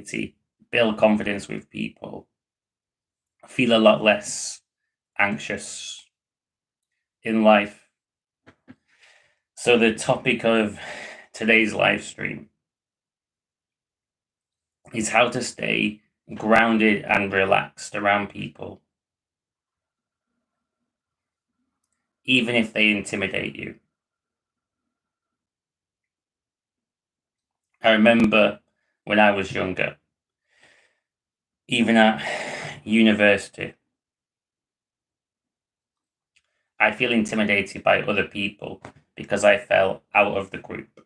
personality, build confidence with people, feel a lot less anxious in life. So the topic of today's live stream is how to stay grounded and relaxed around people, even if they intimidate you. I remember when I was younger, even at university, I feel intimidated by other people because I fell out of the group.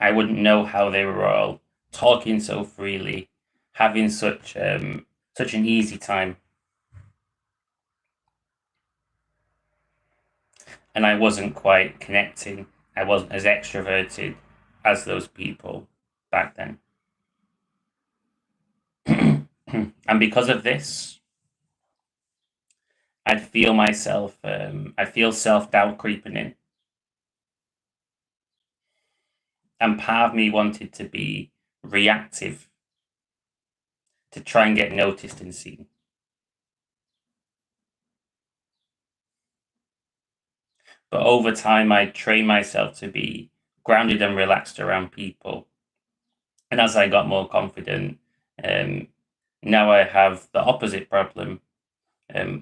I wouldn't know how they were all talking so freely, having such an easy time. And I wasn't quite connecting. I wasn't as extroverted as those people back then. And because of this, I feel self-doubt creeping in. And part of me wanted to be reactive to try and get noticed and seen. But over time, I trained myself to be grounded and relaxed around people. And as I got more confident, now I have the opposite problem,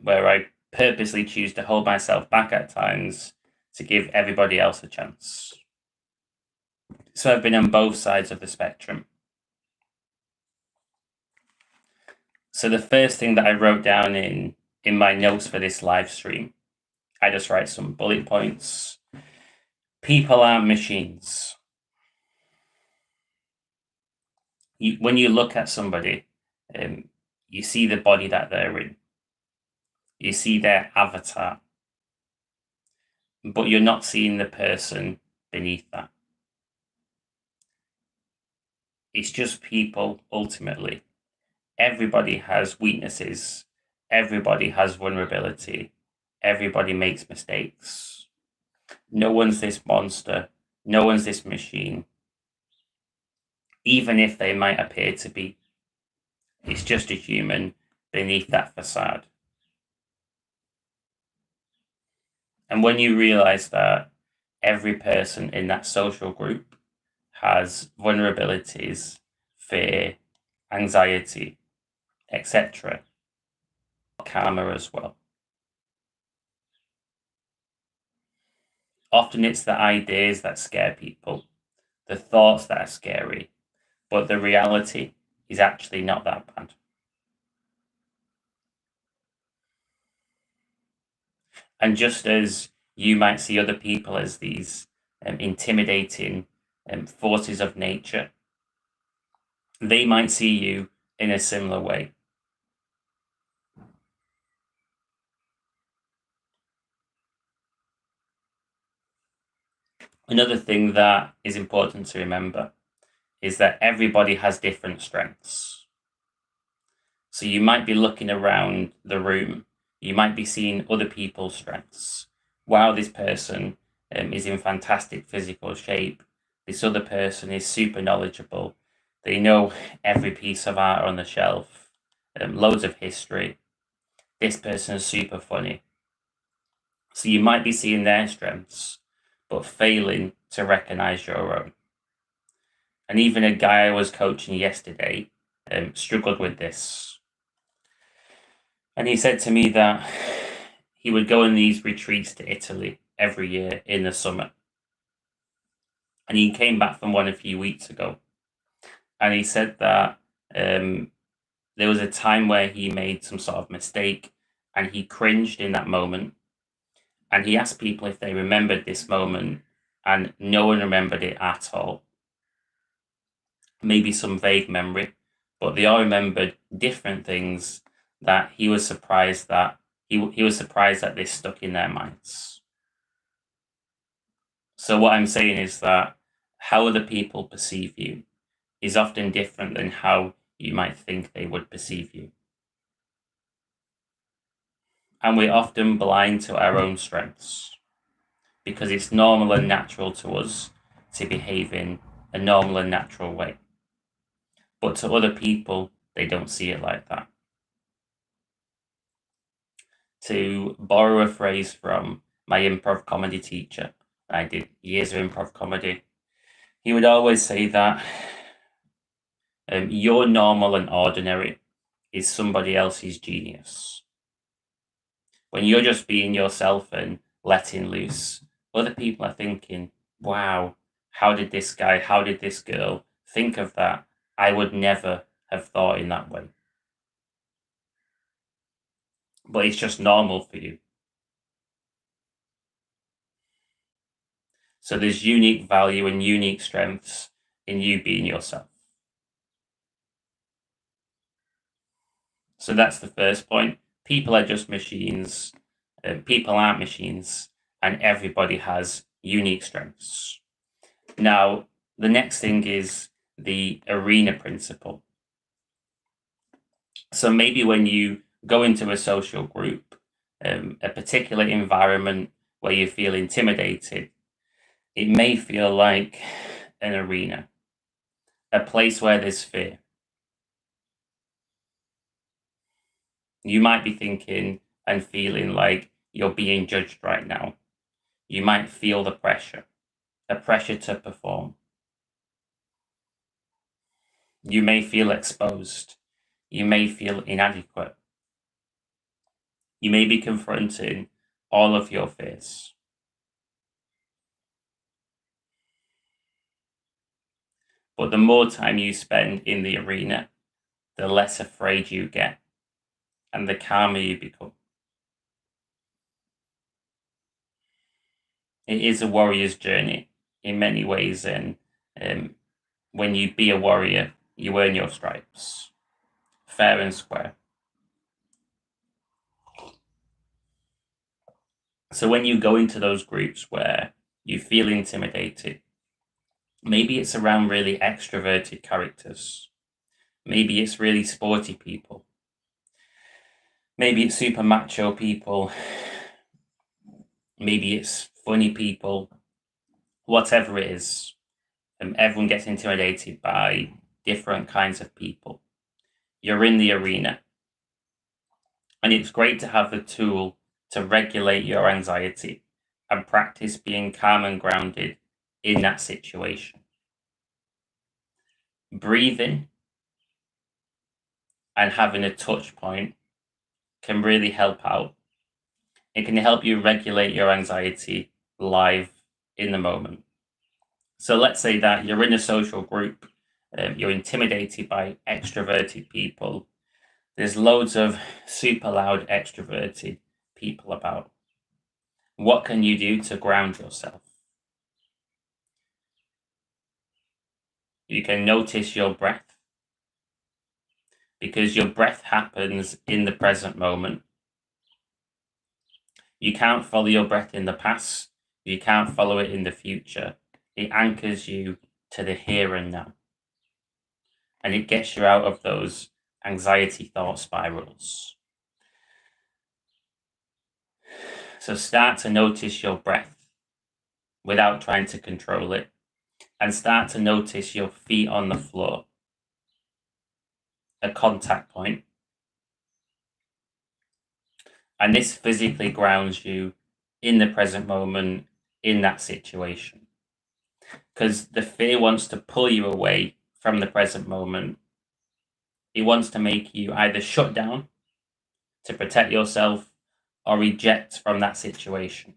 where I purposely choose to hold myself back at times to give everybody else a chance. So I've been on both sides of the spectrum. So the first thing that I wrote down in my notes for this live stream, I just write some bullet points. People aren't machines. When you look at somebody, you see the body that they're in. You see their avatar. But you're not seeing the person beneath that. It's just people, ultimately. Everybody has weaknesses. Everybody has vulnerability. Everybody makes mistakes. No one's this monster. No one's this machine. Even if they might appear to be. It's just a human beneath that facade. And when you realize that every person in that social group has vulnerabilities, fear, anxiety, etc., karma as well. Often it's the ideas that scare people, the thoughts that are scary, but the reality is actually not that bad. And just as you might see other people as these intimidating forces of nature, they might see you in a similar way. Another thing that is important to remember is that everybody has different strengths. So you might be looking around the room, you might be seeing other people's strengths. Wow, this person is in fantastic physical shape. This other person is super knowledgeable. They know every piece of art on the shelf, loads of history. This person is super funny. So you might be seeing their strengths, but failing to recognize your own. And even a guy I was coaching yesterday struggled with this. And he said to me that he would go on these retreats to Italy every year in the summer. And he came back from one a few weeks ago. And he said that there was a time where he made some sort of mistake and he cringed in that moment. And he asked people if they remembered this moment, and no one remembered it at all. Maybe some vague memory, but they all remembered different things that he was surprised that he was surprised that this stuck in their minds. So what I'm saying is that how other people perceive you is often different than how you might think they would perceive you. And we're often blind to our own strengths because it's normal and natural to us to behave in a normal and natural way. but to other people, they don't see it like that. To borrow a phrase from my improv comedy teacher, I did years of improv comedy, he would always say that your normal and ordinary is somebody else's genius. When you're just being yourself and letting loose, other people are thinking, wow, how did this guy, how did this girl think of that? I would never have thought in that way. But it's just normal for you. So there's unique value and unique strengths in you being yourself. So that's the first point. People are just machines. People aren't machines, and everybody has unique strengths. Now, the next thing is the arena principle. So maybe when you go into a social group, a particular environment where you feel intimidated, it may feel like an arena, a place where there's fear. You might be thinking and feeling like you're being judged right now. You might feel the pressure to perform. You may feel exposed. You may feel inadequate. You may be confronting all of your fears. But the more time you spend in the arena, the less afraid you get and the calmer you become. It is a warrior's journey in many ways, and when you be a warrior, you earn your stripes, fair and square. So when you go into those groups where you feel intimidated, maybe it's around really extroverted characters. Maybe it's really sporty people. Maybe it's super macho people. Maybe it's funny people. Whatever it is, everyone gets intimidated by different kinds of people. You're in the arena. And it's great to have the tool to regulate your anxiety and practice being calm and grounded in that situation. Breathing and having a touch point can really help out. It can help you regulate your anxiety live in the moment. So let's say that you're in a social group, you're intimidated by extroverted people. There's loads of super loud extroverted people about. What can you do to ground yourself? You can notice your breath, because your breath happens in the present moment. You can't follow your breath in the past. You can't follow it in the future. It anchors you to the here and now. And it gets you out of those anxiety thought spirals. So start to notice your breath without trying to control it. And start to notice your feet on the floor, a contact point. And this physically grounds you in the present moment, in that situation. Because the fear wants to pull you away from the present moment. It wants to make you either shut down to protect yourself or reject from that situation.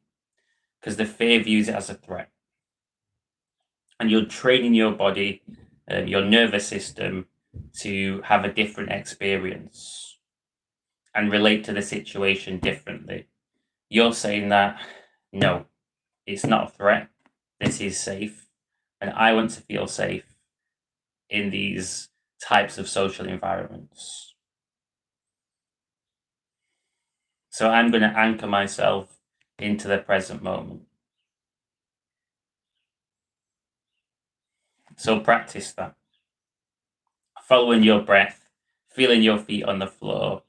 Because the fear views it as a threat. And you're training your body, your nervous system, to have a different experience and relate to the situation differently. You're saying that, no, it's not a threat. This is safe. And I want to feel safe in these types of social environments. So I'm going to anchor myself into the present moment. So practice that. Following your breath, feeling your feet on the floor,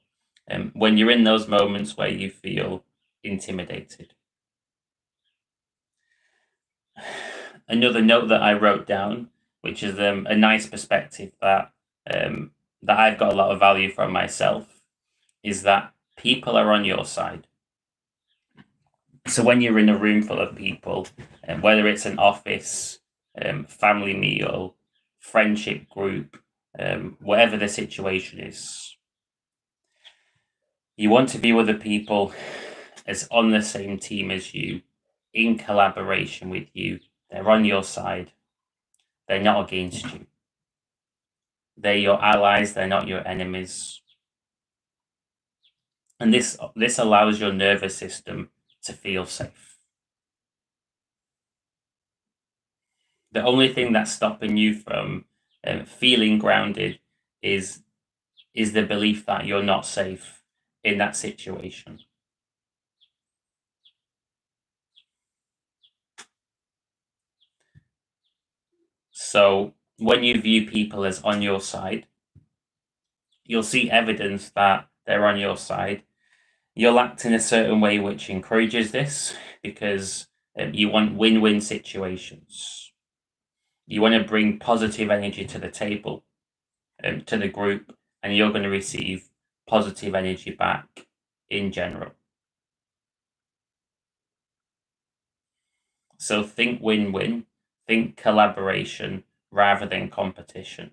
when you're in those moments where you feel intimidated. Another note that I wrote down, which is a nice perspective that that I've got a lot of value from myself is that people are on your side. So when you're in a room full of people, whether it's an office, family meal, friendship group, whatever the situation is, you want to be with the people as on the same team as you, in collaboration with you. They're on your side. They're not against you. They're your allies. They're not your enemies. And this allows your nervous system to feel safe. The only thing that's stopping you from feeling grounded is the belief that you're not safe in that situation. So when you view people as on your side, you'll see evidence that they're on your side. You'll act in a certain way which encourages this because you want win-win situations. You want to bring positive energy to the table, to the group, and you're going to receive positive energy back in general. So think win-win, think collaboration rather than competition.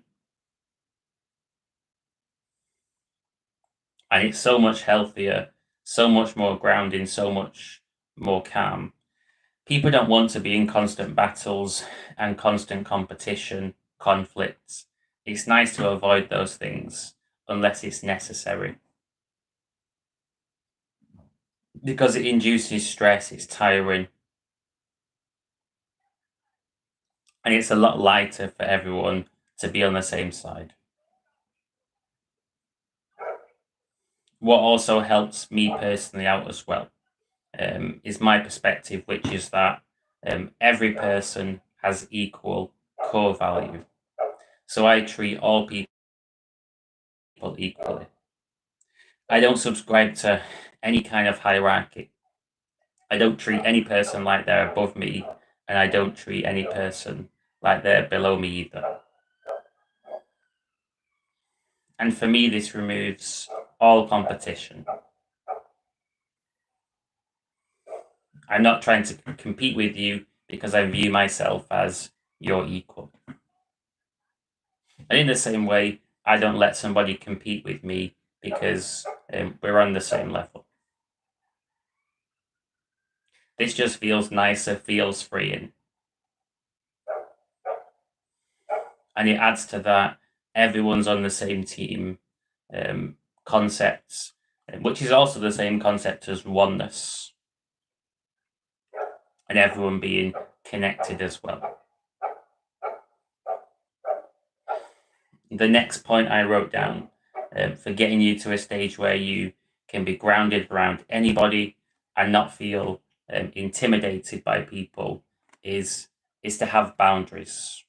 And it's so much healthier, so much more grounding, so much more calm. People don't want to be in constant battles and constant competition, conflicts. It's nice to avoid those things unless it's necessary. Because it induces stress, it's tiring, and it's a lot lighter for everyone to be on the same side. What also helps me personally out as well is my perspective, which is that every person has equal core value. So I treat all people equally. I don't subscribe to any kind of hierarchy. I don't treat any person like they're above me, and I don't treat any person like they're below me either. And for me, this removes all competition. I'm not trying to compete with you because I view myself as your equal. And in the same way, I don't let somebody compete with me because we're on the same level. This just feels nicer, feels freeing. And it adds to that everyone's on the same team concepts, which is also the same concept as oneness, and everyone being connected as well. The next point I wrote down for getting you to a stage where you can be grounded around anybody and not feel intimidated by people is to have boundaries.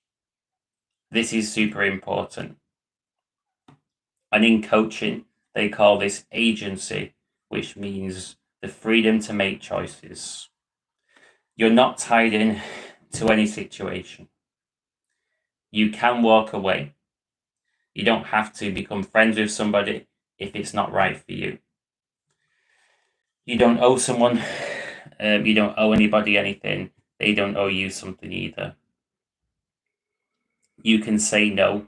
This is super important. And in coaching, they call this agency, which means the freedom to make choices. You're not tied in to any situation. You can walk away. You don't have to become friends with somebody if it's not right for you. You don't owe someone, you don't owe anybody anything. They don't owe you something either. You can say no.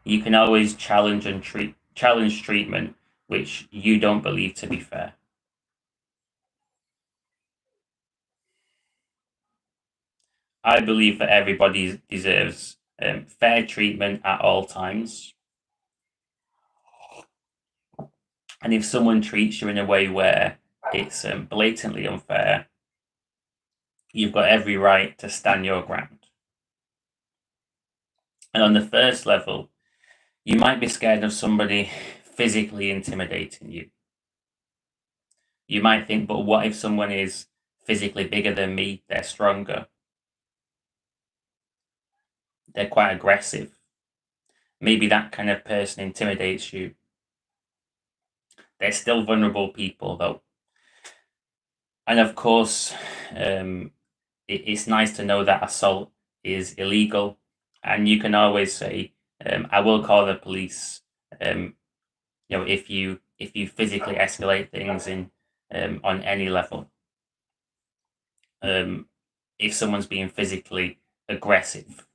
You can always challenge treatment which you don't believe to be fair. I believe that everybody deserves fair treatment at all times. And if someone treats you in a way where it's blatantly unfair, you've got every right to stand your ground. And on the first level, you might be scared of somebody physically intimidating you. You might think, but what if someone is physically bigger than me? They're stronger. They're quite aggressive. Maybe that kind of person intimidates you. They're still vulnerable people, though. And of course, it's nice to know that assault is illegal. And you can always say, I will call the police. If you physically escalate things in on any level, if someone's being physically aggressive,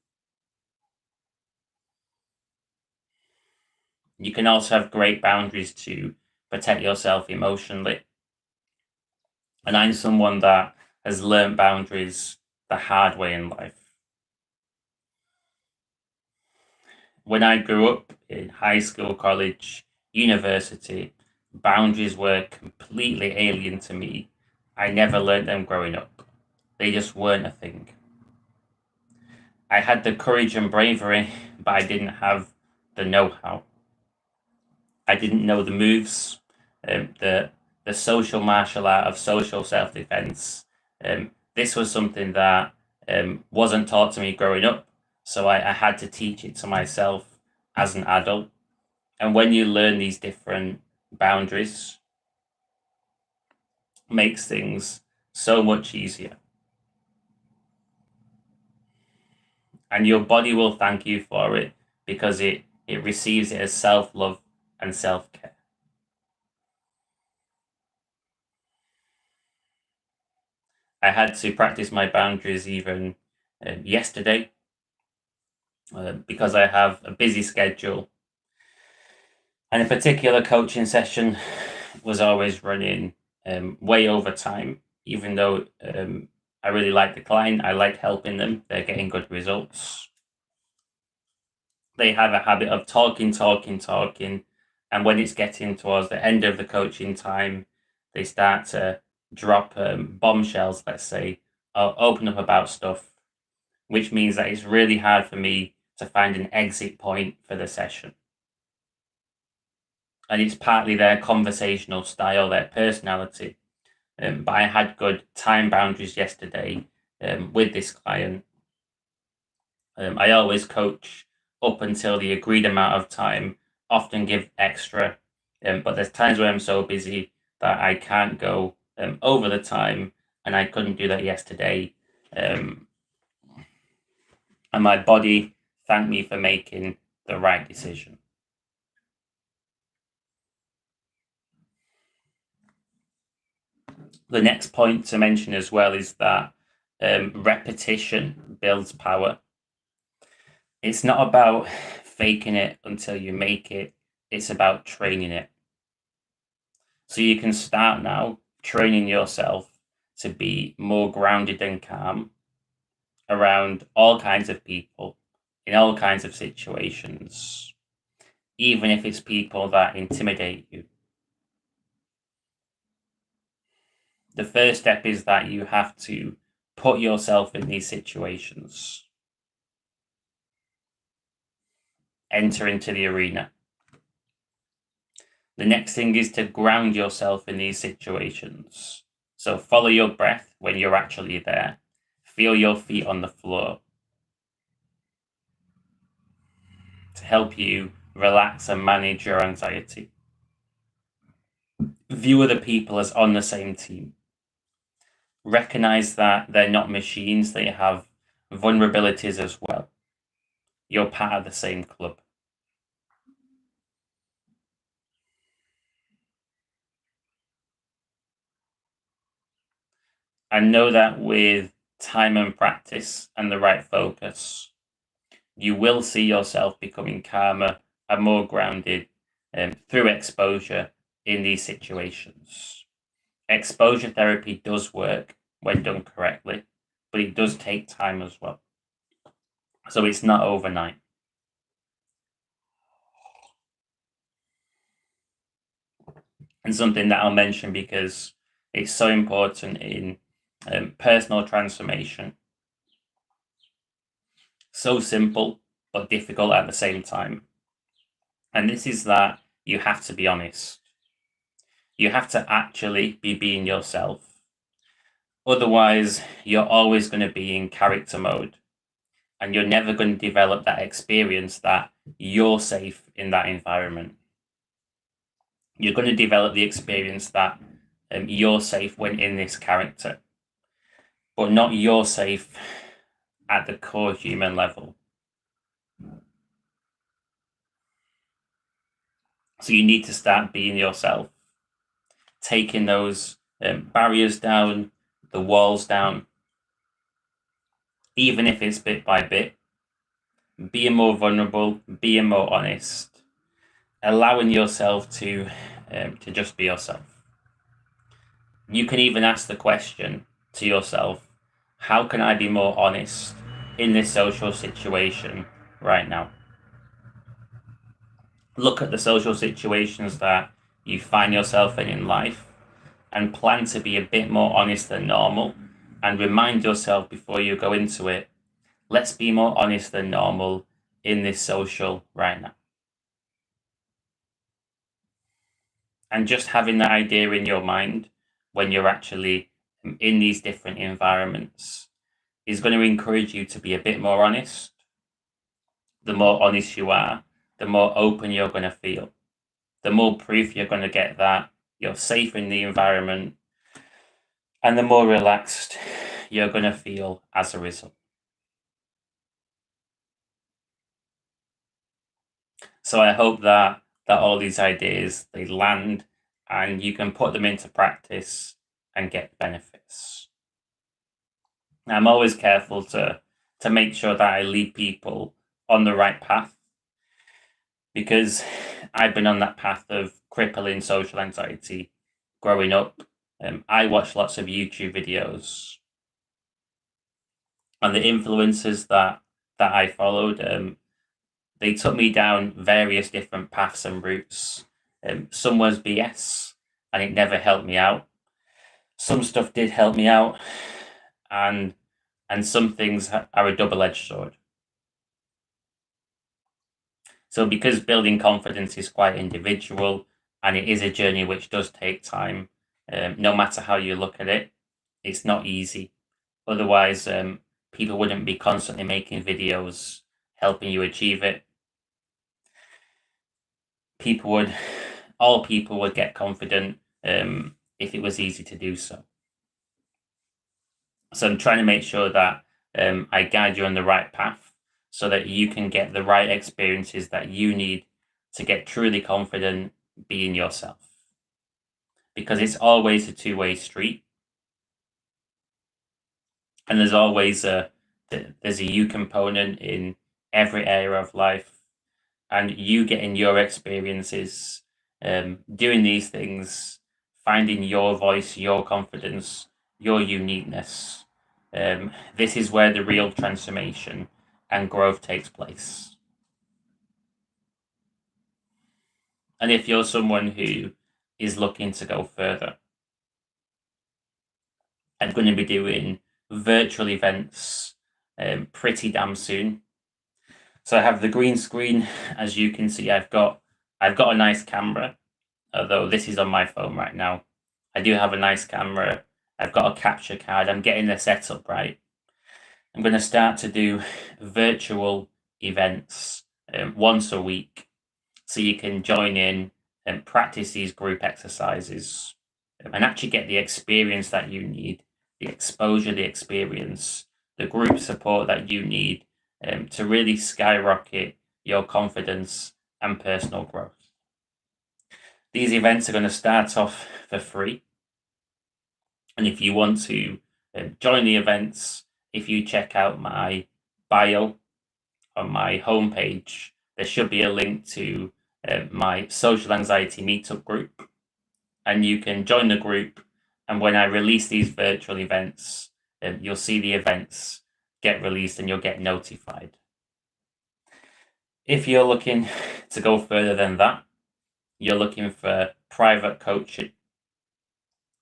you can also have great boundaries to protect yourself emotionally. And I'm someone that has learned boundaries the hard way in life. When I grew up in high school, college, university, boundaries were completely alien to me. I never learned them growing up. They just weren't a thing. I had the courage and bravery, but I didn't have the know-how. I didn't know the moves, the social martial art of social self-defense. This was something that wasn't taught to me growing up, so I had to teach it to myself as an adult. And when you learn these different boundaries, makes things so much easier. And your body will thank you for it because it receives it as self-love and self-care. I had to practice my boundaries even yesterday because I have a busy schedule. And a particular coaching session was always running way over time, even though I really like the client, I like helping them, they're getting good results. They have a habit of talking, talking, talking. And when it's getting towards the end of the coaching time, they start to drop bombshells, let's say, or open up about stuff, which means that it's really hard for me to find an exit point for the session. And it's partly their conversational style, their personality. But I had good time boundaries yesterday with this client. I always coach up until the agreed amount of time, often give extra. But there's times where I'm so busy that I can't go over the time, and I couldn't do that yesterday. And my body thanked me for making the right decision. The next point to mention as well is that repetition builds power. It's not about faking it until you make it, it's about training it. So you can start now training yourself to be more grounded and calm around all kinds of people in all kinds of situations, even if it's people that intimidate you. The first step is that you have to put yourself in these situations, enter into the arena. The next thing is to ground yourself in these situations. So follow your breath when you're actually there. Feel your feet on the floor to help you relax and manage your anxiety. View other people as on the same team. Recognize that they're not machines, they have vulnerabilities as well. You're part of the same club. And know that with time and practice and the right focus, you will see yourself becoming calmer and more grounded through exposure in these situations. Exposure therapy does work when done correctly, but it does take time as well. So it's not overnight. And something that I'll mention because it's so important in personal transformation. So simple, but difficult at the same time. And this is that you have to be honest. You have to actually be being yourself. Otherwise, you're always going to be in character mode and you're never going to develop that experience that you're safe in that environment. You're going to develop the experience that you're safe when in this character, but not you're safe at the core human level. So you need to start being yourself, taking those barriers down, the walls down, even if it's bit by bit, being more vulnerable, being more honest, allowing yourself to just be yourself. You can even ask the question to yourself, how can I be more honest in this social situation right now? Look at the social situations that you find yourself in life and plan to be a bit more honest than normal, and remind yourself before you go into it, let's be more honest than normal in this social right now. And just having that idea in your mind when you're actually in these different environments is going to encourage you to be a bit more honest. The more honest you are, the more open you're going to feel, the more proof you're going to get that you're safe in the environment, and the more relaxed you're going to feel as a result. So I hope that all these ideas, they land and you can put them into practice and get benefits. I'm always careful to make sure that I lead people on the right path, because I've been on that path of crippling social anxiety growing up. I watched lots of YouTube videos, and the influencers that I followed, they took me down various different paths and routes. Some was BS, and it never helped me out. Some stuff did help me out, and some things are a double-edged sword. So because building confidence is quite individual and it is a journey which does take time, no matter how you look at it, it's not easy. Otherwise, people wouldn't be constantly making videos helping you achieve it. All people would get confident if it was easy to do so. So I'm trying to make sure that I guide you on the right path so that you can get the right experiences that you need to get truly confident being yourself. Because it's always a two-way street, and there's a you component in every area of life, and you getting your experiences, doing these things, finding your voice, your confidence, your uniqueness. This is where the real transformation and growth takes place. And if you're someone who is looking to go further, I'm going to be doing virtual events pretty damn soon. So I have the green screen, as you can see. I've got a nice camera, although this is on my phone right now. I do have a nice camera. I've got a capture card. I'm getting the setup right. I'm going to start to do virtual events once a week, so you can join in and practice these group exercises and actually get the experience that you need, the exposure, the experience, the group support that you need to really skyrocket your confidence and personal growth. These events are going to start off for free. And if you want to join the events, if you check out my bio on my homepage, there should be a link to my social anxiety meetup group, and you can join the group. And when I release these virtual events, you'll see the events get released and you'll get notified. If you're looking to go further than that, you're looking for private coaching,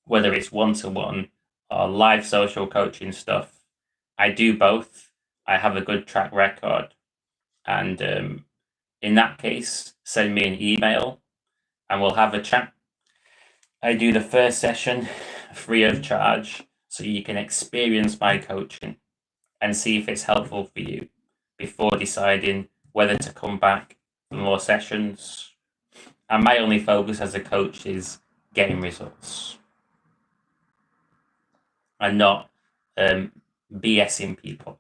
whether it's one-to-one or live social coaching stuff, I do both. I have a good track record. And in that case, send me an email and we'll have a chat. I do the first session free of charge so you can experience my coaching and see if it's helpful for you before deciding whether to come back for more sessions. And my only focus as a coach is getting results and not BSing people.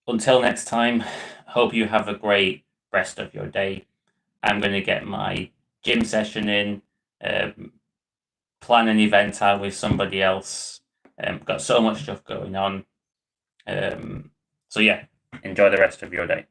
Until next time, hope you have a great rest of your day, I'm going to get my gym session in, plan an event out with somebody else. Got so much stuff going on. So yeah, enjoy the rest of your day.